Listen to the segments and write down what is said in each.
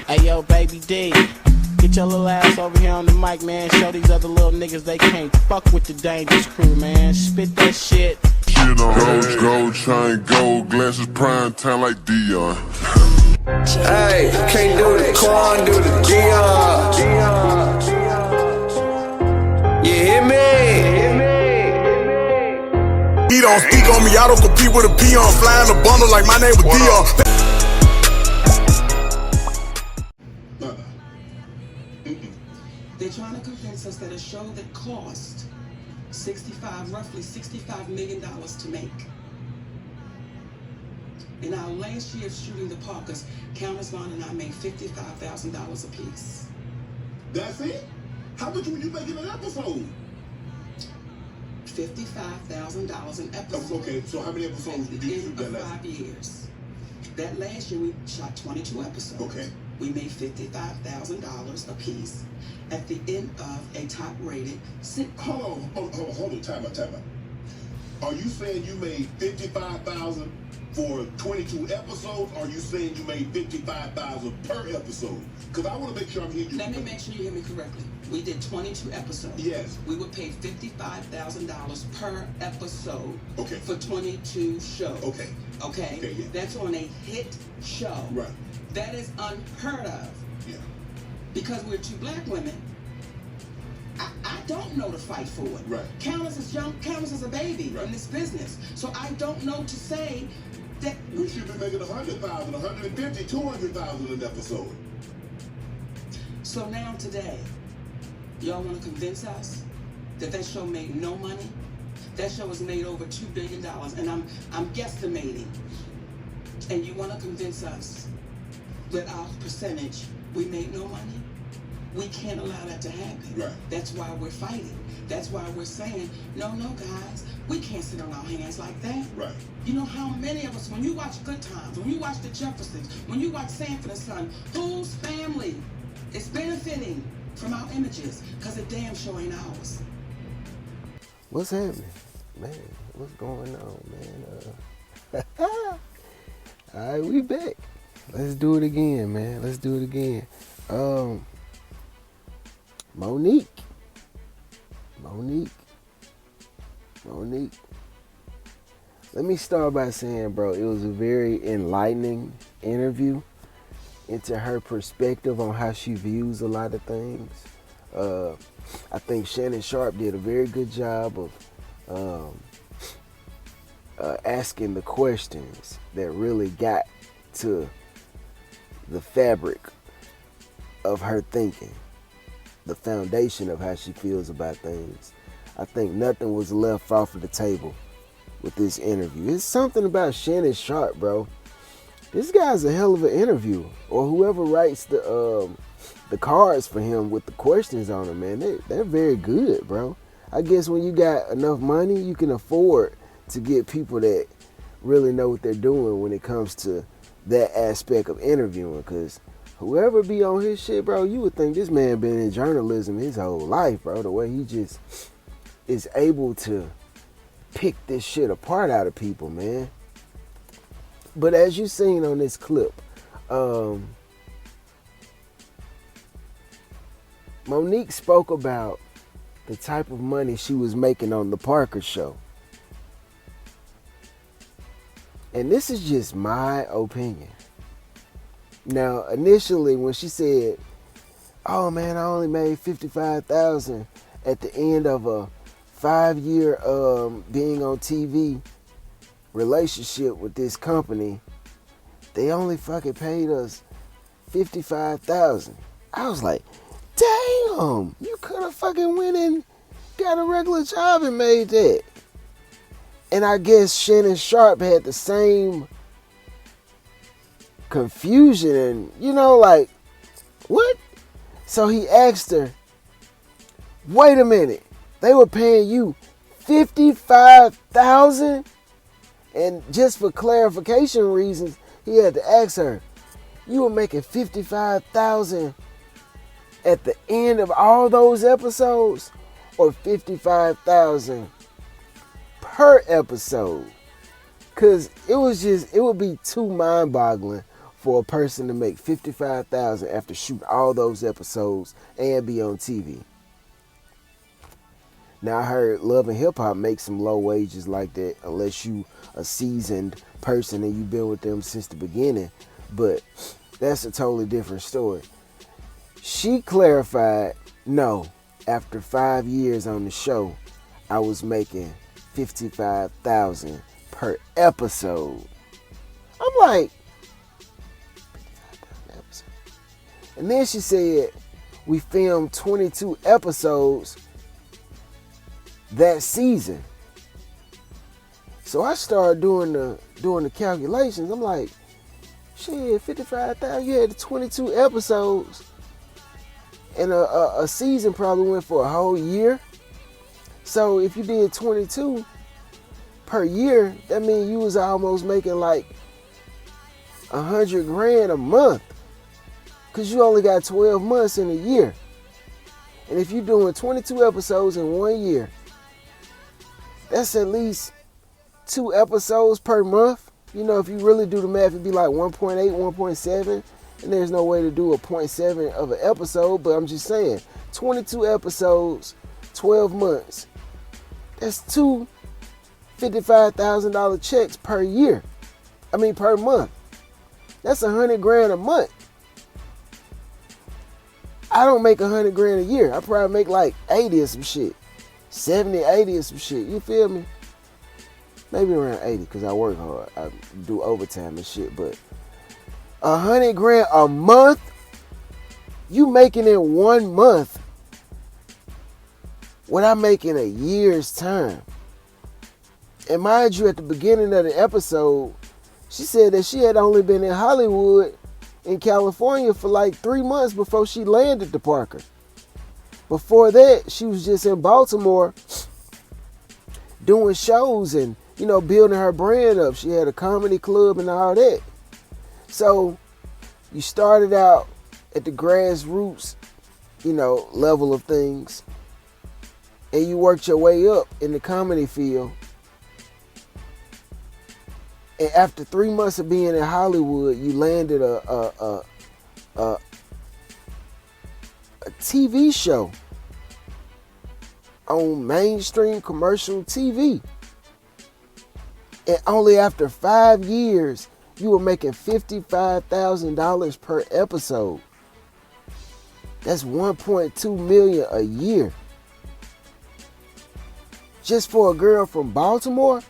Hey yo, baby D, get your little ass over here on the mic, man. Show these other little niggas they can't fuck with the Dangerous Crew, man. Spit that shit. Shit on gold chain, gold glasses, prime time like Dion. Hey, can't do the Quan, do the Dion. You hear me? He don't speak on me, I don't compete with a peon. Flying a bundle like my name was Dion. They're trying to convince us that a show that cost roughly $65 million to make. In our last year of shooting the Parkers, Countess Vaughn and I made $55,000 a piece. That's it? How much were you making an episode? $55,000 an episode. Okay, so how many episodes did you shoot that last? 5 years. That last year we shot 22 episodes. Okay. We made $55,000 a piece at the end of a top-rated sitcom. Hold on, time out. Are you saying you made $55,000 for 22 episodes, or are you saying you made $55,000 per episode? Because I want to make sure I'm hearing you. Let me make sure you hear me correctly. We did 22 episodes. Yes. We were paid $55,000 per episode. Okay. For 22 shows. Okay. Okay? Okay, yeah. That's on a hit show. Right. That is unheard of. Yeah. Because we're two black women. I don't know to fight for it. Right. Countess is young. Countess is a baby in this business. So I don't know to say that we should be making $100,000, $150,000, $200,000 an episode. So now today, y'all want to convince us that that show made no money? That show has made over $2 billion, and I'm guesstimating. And you want to convince us that our percentage, we made no money? We can't allow that to happen. Right. That's why we're fighting. That's why we're saying, no, guys, we can't sit on our hands like that. Right. You know how many of us, when you watch Good Times, when you watch The Jeffersons, when you watch Sanford and Son, whose family is benefiting from our images? Because the damn show ain't ours. What's happening? Man, what's going on, man? All right, we back. Let's do it again, man. Let's do it again. Monique. Let me start by saying, bro, it was a very enlightening interview into her perspective on how she views a lot of things. I think Shannon Sharp did a very good job of asking the questions that really got to the fabric of her thinking, the foundation of how she feels about things. I think nothing was left off of the table with this interview. It's something about Shannon Sharp, bro. This guy's a hell of an interviewer, or whoever writes the cards for him with the questions on them, man. They're very good, bro. I guess when you got enough money, you can afford to get people that really know what they're doing when it comes to that aspect of interviewing, because whoever be on his shit, bro, you would think this man been in journalism his whole life, bro. The way he just is able to pick this shit apart out of people, man. But as you seen on this clip, Monique spoke about the type of money she was making on the Parkers show. And this is just my opinion. Now, initially when she said, oh man, I only made $55,000 at the end of a 5-year being on TV relationship with this company, they only fucking paid us $55,000. I was like, damn, you could have fucking went and got a regular job and made that. And I guess Shannon Sharp had the same confusion and, like, what? So he asked her, wait a minute, they were paying you $55,000? And just for clarification reasons, he had to ask her, you were making $55,000 at the end of all those episodes, or $55,000 per episode? Cause it would be too mind-boggling for a person to make $55,000 after shooting all those episodes and be on TV. Now I heard Love and Hip Hop makes some low wages like that unless you a seasoned person and you've been with them since the beginning. But that's a totally different story. She clarified, no, after 5 years on the show, I was making $55,000 per episode. I'm like, and then she said, we filmed 22 episodes that season. So I started doing the calculations. I'm like, shit, 55,000. You had 22 episodes, and a season probably went for a whole year. So if you did 22 per year, that means you was almost making like $100,000 a month, cause you only got 12 months in a year. And if you're doing 22 episodes in 1 year, that's at least 2 episodes per month. You know, if you really do the math, it'd be like 1.8, 1.7. And there's no way to do a 0.7 of an episode, but I'm just saying, 22 episodes, 12 months. That's 2 $55,000 checks per year. I mean, per month. That's $100,000 a month. I don't make $100,000 a year. I probably make like 80 or some shit. 70, 80 or some shit. You feel me? Maybe around 80 because I work hard. I do overtime and shit. But $100,000 a month, you making in 1 month what I make in a year's time. And mind you, at the beginning of the episode, she said that she had only been in Hollywood, in California, for like 3 months before she landed the Parker. Before that, she was just in Baltimore doing shows and, you know, building her brand up. She had a comedy club and all that. So you started out at the grassroots, you know, level of things, and you worked your way up in the comedy field. And after 3 months of being in Hollywood, you landed a TV show on mainstream commercial TV. And only after 5 years, you were making $55,000 per episode. That's $1.2 million a year. Just for a girl from Baltimore?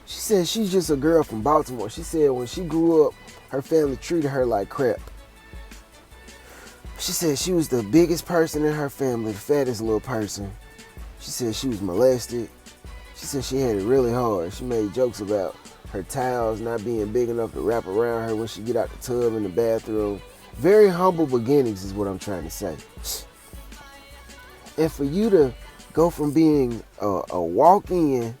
She said she's just a girl from Baltimore. She said when she grew up, her family treated her like crap. She said she was the biggest person in her family, the fattest little person. She said she was molested. She said she had it really hard. She made jokes about her towels not being big enough to wrap around her when she get out the tub in the bathroom. Very humble beginnings is what I'm trying to say. And for you to go from being a walk-in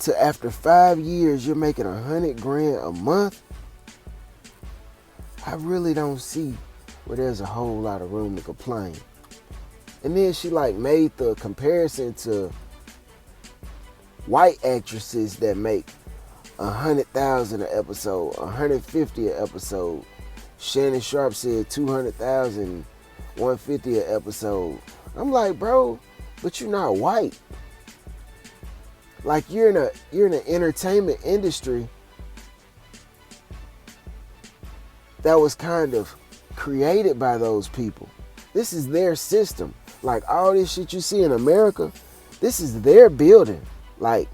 to after 5 years, you're making $100,000 a month, I really don't see where there's a whole lot of room to complain. And then she like made the comparison to white actresses that make $100,000 an episode, $150,000 an episode. Shannon Sharp said $200,000, $150,000 an episode. I'm like, bro, but you're not white. Like you're in an entertainment industry that was kind of created by those people. This is their system. Like all this shit you see in America, this is their building. Like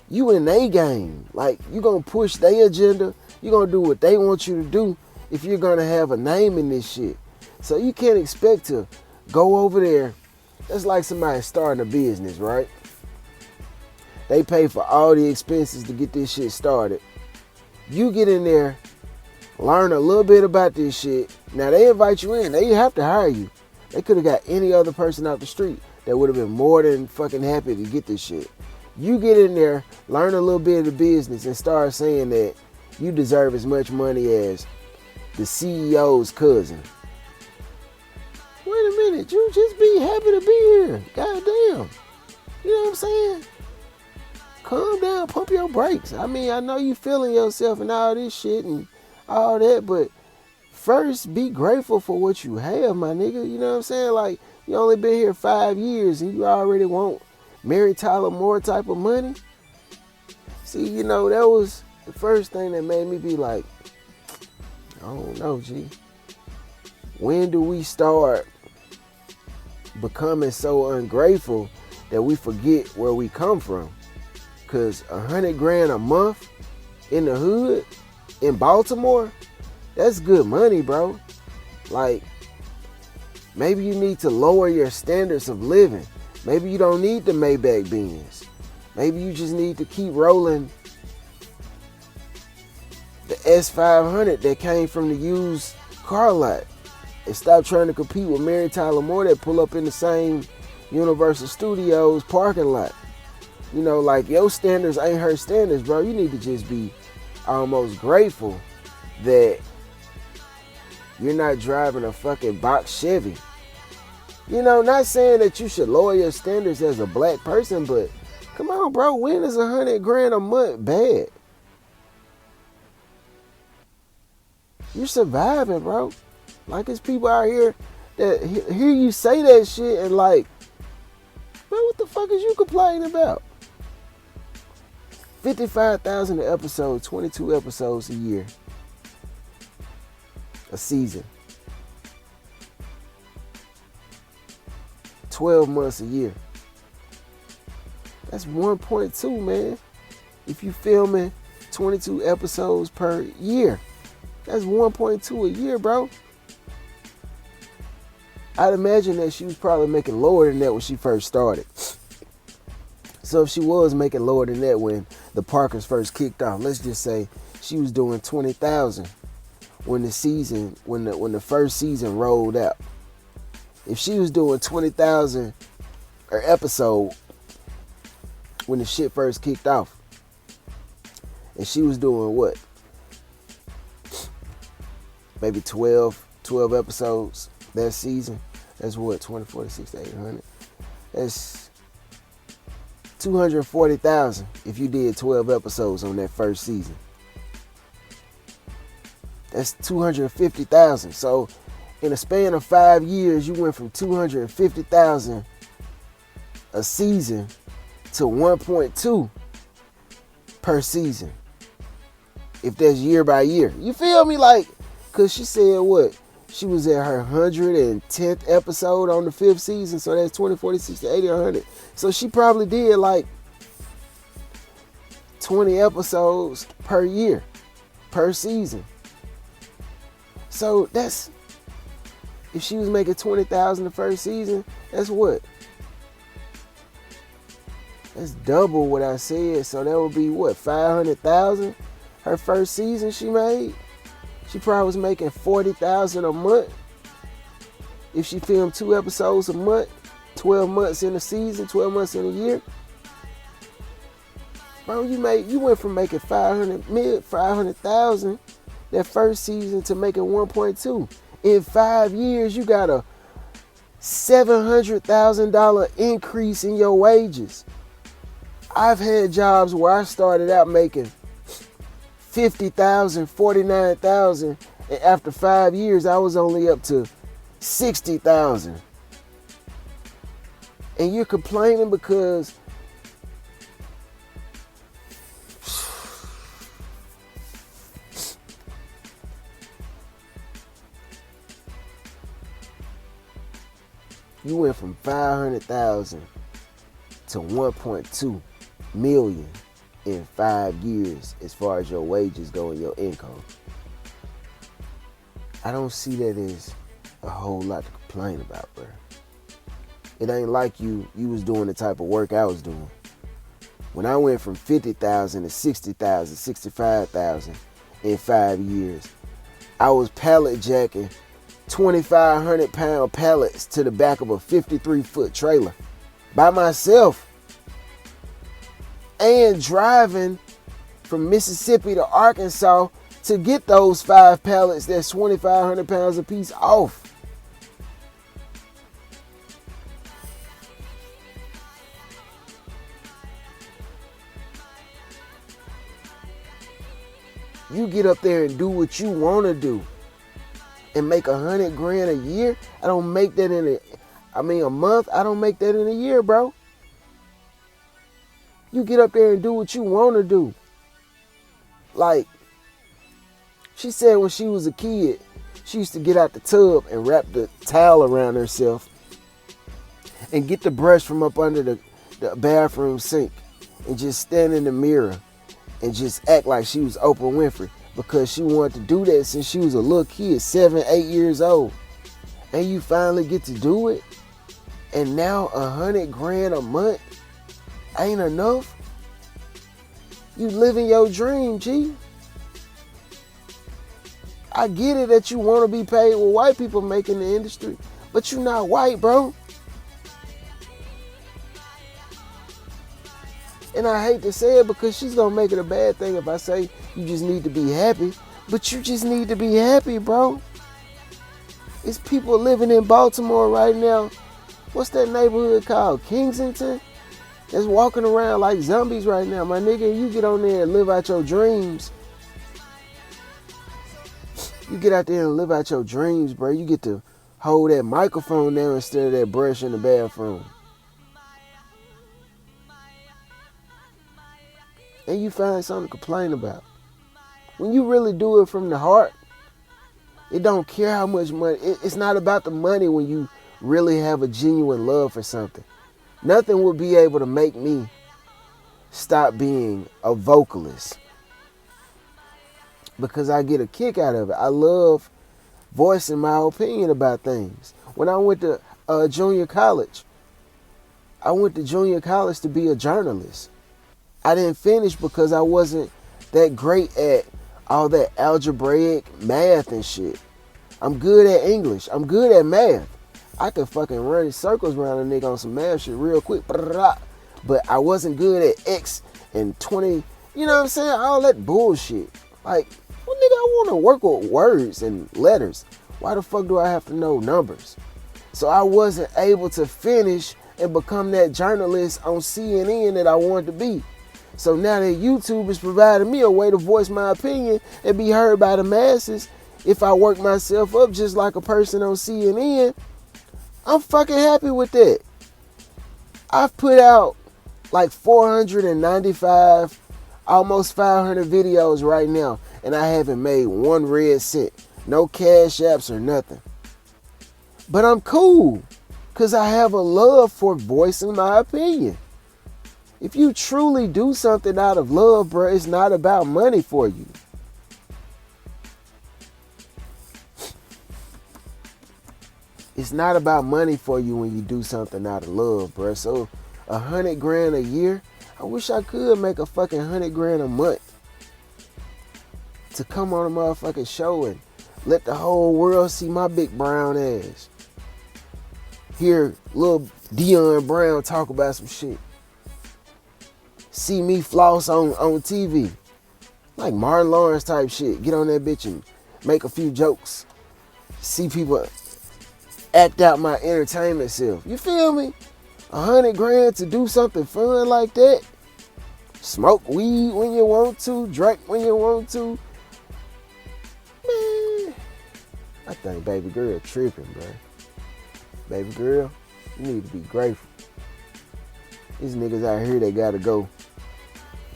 you in their game. Like you gonna push their agenda. You gonna do what they want you to do if you're gonna have a name in this shit. So you can't expect to go over there. That's like somebody starting a business, right? They pay for all the expenses to get this shit started. You get in there, learn a little bit about this shit. Now they invite you in. They have to hire you. They could have got any other person out the street that would have been more than fucking happy to get this shit. You get in there, learn a little bit of the business, and start saying that you deserve as much money as the CEO's cousin. Wait a minute, you just be happy to be here. Goddamn. You know what I'm saying? calm down, pump your brakes. I mean, I know you feeling yourself and all this shit and all that, but first be grateful for what you have, my nigga. You know what I'm saying? Like, you only been here 5 years and you already want Mary Tyler Moore type of money. See, you know, that was the first thing that made me be like, I don't know, G. When do we start becoming so ungrateful that we forget where we come from? Cause $100,000 a month in the hood in Baltimore, that's good money, bro. Like, maybe you need to lower your standards of living. Maybe you don't need the Maybach Benz. Maybe you just need to keep rolling the S500 that came from the used car lot and stop trying to compete with Mary Tyler Moore that pull up in the same Universal Studios parking lot. You know, like, your standards ain't her standards, bro. You need to just be almost grateful that you're not driving a fucking box Chevy. You know, not saying that you should lower your standards as a black person, but come on, bro. When is $100,000 a month bad? You're surviving, bro. Like, there's people out here that hear you say that shit and like, bro, what the fuck is you complaining about? 55,000 an episode, 22 episodes a year. A season. 12 months a year. That's 1.2, man. If you filming 22 episodes per year, that's 1.2 a year, bro. I'd imagine that she was probably making lower than that when she first started. So if she was making lower than that when the Parkers first kicked off, let's just say she was doing 20,000 when the first season rolled out. If she was doing 20,000 per episode when the shit first kicked off, and she was doing what? Maybe 12 episodes that season. That's what, 20, 40, 60, 800. That's 240,000 if you did 12 episodes on that first season. That's 250,000. So in a span of 5 years, you went from 250,000 a season to 1.2 per season. If that's year by year. You feel me? Like, cause she said what? She was at her 110th episode on the 5th season. So that's 20, 40, 60, 80, 100. So she probably did like 20 episodes per year, per season. So that's, if she was making 20,000 the first season, that's what? That's double what I said. So that would be what, 500,000 her first season she made? She probably was making 40,000 a month if she filmed 2 episodes a month, 12 months in a season, 12 months in a year. Bro, you went from making 500,000 that first season to making 1.2. In 5 years, you got a $700,000 increase in your wages. I've had jobs where I started out making 50,000, 49,000, and after 5 years, I was only up to 60,000. And you're complaining because you went from 500,000 to 1.2 million in 5 years as far as your wages go and your income. I don't see that as a whole lot to complain about, bro. It ain't like you was doing the type of work I was doing. When I went from 50,000 to 60,000, 65,000 in 5 years, I was pallet jacking 2,500 pound pallets to the back of a 53-foot trailer by myself. And driving from Mississippi to Arkansas to get those 5 pallets that's 2,500 pounds a piece off. You get up there and do what you want to do and make $100,000 a year. I don't make that a month. I don't make that in a year, bro. You get up there and do what you want to do. Like, she said when she was a kid, she used to get out the tub and wrap the towel around herself and get the brush from up under the bathroom sink and just stand in the mirror and just act like she was Oprah Winfrey, because she wanted to do that since she was a little kid, 7, 8 years old. And you finally get to do it, and now $100,000 a month ain't enough? You living your dream, G. I get it that you want to be paid what white people make in the industry, but you not white, bro. And I hate to say it because she's going to make it a bad thing if I say you just need to be happy. But you just need to be happy, bro. It's people living in Baltimore right now. What's that neighborhood called? Kensington? That's walking around like zombies right now. My nigga, you get on there and live out your dreams. You get out there and live out your dreams, bro. You get to hold that microphone there instead of that brush in the bathroom. And you find something to complain about. When you really do it from the heart, it don't care how much money. It's not about the money when you really have a genuine love for something. Nothing will be able to make me stop being a vocalist, because I get a kick out of it. I love voicing my opinion about things. When I went to junior college, I went to junior college to be a journalist. I didn't finish because I wasn't that great at all that algebraic math and shit. I'm good at English. I'm good at math. I could fucking run circles around a nigga on some math shit real quick. But I wasn't good at X and 20, you know what I'm saying? All that bullshit. Like, well, nigga, I want to work with words and letters. Why the fuck do I have to know numbers? So I wasn't able to finish and become that journalist on CNN that I wanted to be. So now that YouTube is providing me a way to voice my opinion and be heard by the masses, if I work myself up just like a person on CNN, I'm fucking happy with that. I've put out like 495, almost 500 videos right now, and I haven't made one red cent. No cash apps or nothing. But I'm cool, because I have a love for voicing my opinion. If you truly do something out of love, bro, it's not about money for you. It's not about money for you when you do something out of love, bro. So $100,000 a year, I wish I could make a fucking $100,000 a month to come on a motherfucking show and let the whole world see my big brown ass. Hear little Dion Brown talk about some shit. See me floss on TV. Like Martin Lawrence type shit. Get on that bitch and make a few jokes. See people act out my entertainment self. You feel me? $100,000 to do something fun like that. Smoke weed when you want to. Drink when you want to. Man, I think baby girl tripping, bro. Baby girl, you need to be grateful. These niggas out here, they gotta go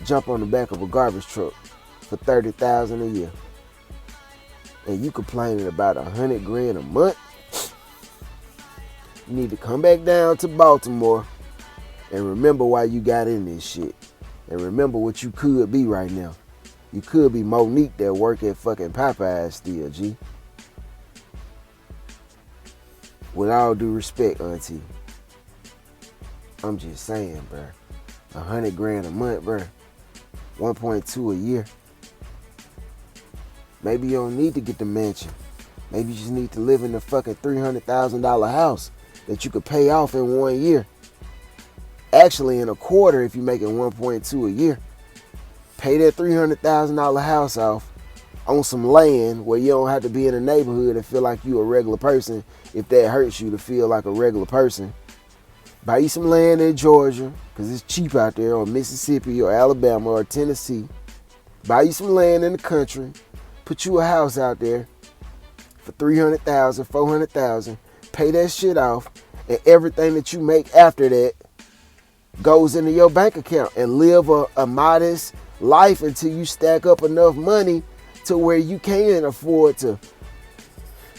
jump on the back of a garbage truck for $30,000 a year. And you complaining about $100,000 a month? You need to come back down to Baltimore and remember why you got in this shit. And remember what you could be right now. You could be Monique that work at fucking Popeyes still, G. With all due respect, auntie. I'm just saying, bro. $100,000 a month, bro. 1.2 a year. Maybe you don't need to get the mansion. Maybe you just need to live in the fucking $300,000 house that you could pay off in 1 year. Actually, in a quarter if you're making 1.2 a year. Pay that $300,000 house off on some land where you don't have to be in a neighborhood and feel like you a regular person if that hurts you to feel like a regular person. Buy you some land in Georgia, because it's cheap out there, or Mississippi, or Alabama, or Tennessee. buy you some land in the country, put you a house out there for $300,000, $400,000, pay that shit off, and everything that you make after that goes into your bank account, and live a modest life until you stack up enough money to where you can afford to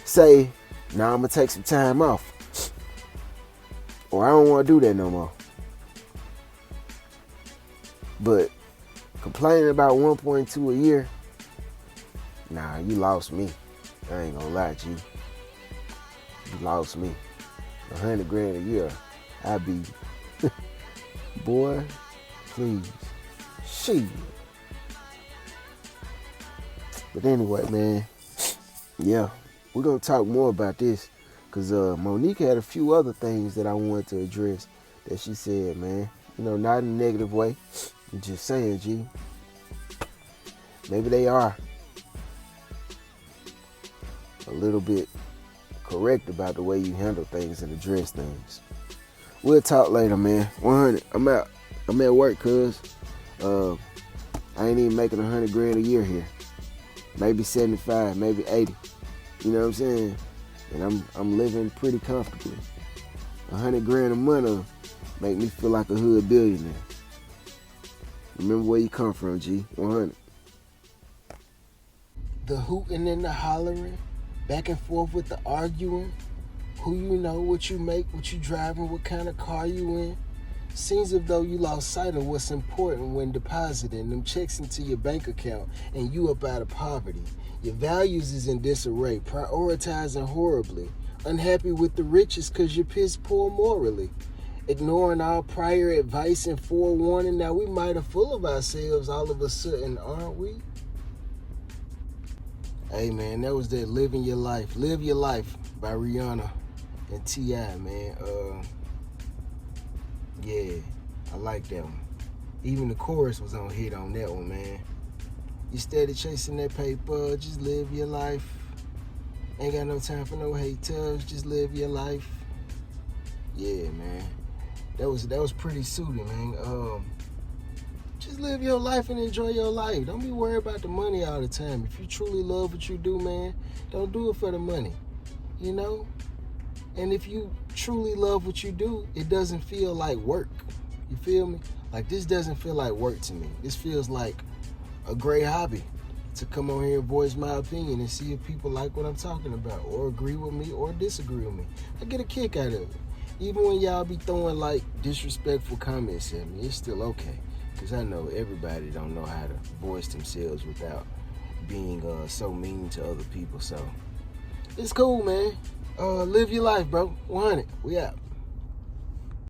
say, nah, I'm gonna take some time off, or I don't want to do that no more. But complaining about 1.2 a year, nah, you lost me. I ain't gonna lie to you. You lost me. $100,000 a year, I'd be, boy, please, shit. But anyway, man, yeah, we're gonna talk more about this, cause Monique had a few other things that I wanted to address that she said, man. You know, not in a negative way. I'm just saying, G. Maybe they are a little bit correct about the way you handle things and address things. We'll talk later, man. 100. I'm out. I'm at work, cuz. I ain't even making $100,000 a year here. Maybe 75, maybe 80. You know what I'm saying? And I'm living pretty comfortably. $100,000 a month make me feel like a hood billionaire. Remember where you come from, G. 100. The hooting and the hollering, back and forth with the arguing, who you know, what you make, what you driving, what kind of car you in. Seems as though you lost sight of what's important when depositing them checks into your bank account and you up out of poverty. Your values is in disarray, prioritizing horribly, unhappy with the riches cause you're piss poor morally. Ignoring all prior advice and forewarning, now we might have full of ourselves all of a sudden, aren't we? Hey man, that was that Living Your Life. Live Your Life by Rihanna and T.I., man. Yeah, I like that one. Even the chorus was on hit on that one, man. You steady chasing that paper, just live your life. Ain't got no time for no haters, just live your life. Yeah, man. That was pretty soothing, man. Just live your life and enjoy your life. Don't be worried about the money all the time. If you truly love what you do, man, don't do it for the money, you know? And if you truly love what you do, it doesn't feel like work. You feel me? Like, this doesn't feel like work to me. This feels like a great hobby to come on here and voice my opinion and see if people like what I'm talking about or agree with me or disagree with me. I get a kick out of it. Even when y'all be throwing like disrespectful comments at me, it's still okay. Because I know everybody don't know how to voice themselves without being so mean to other people. So it's cool, man. Live your life, bro. 100. We out.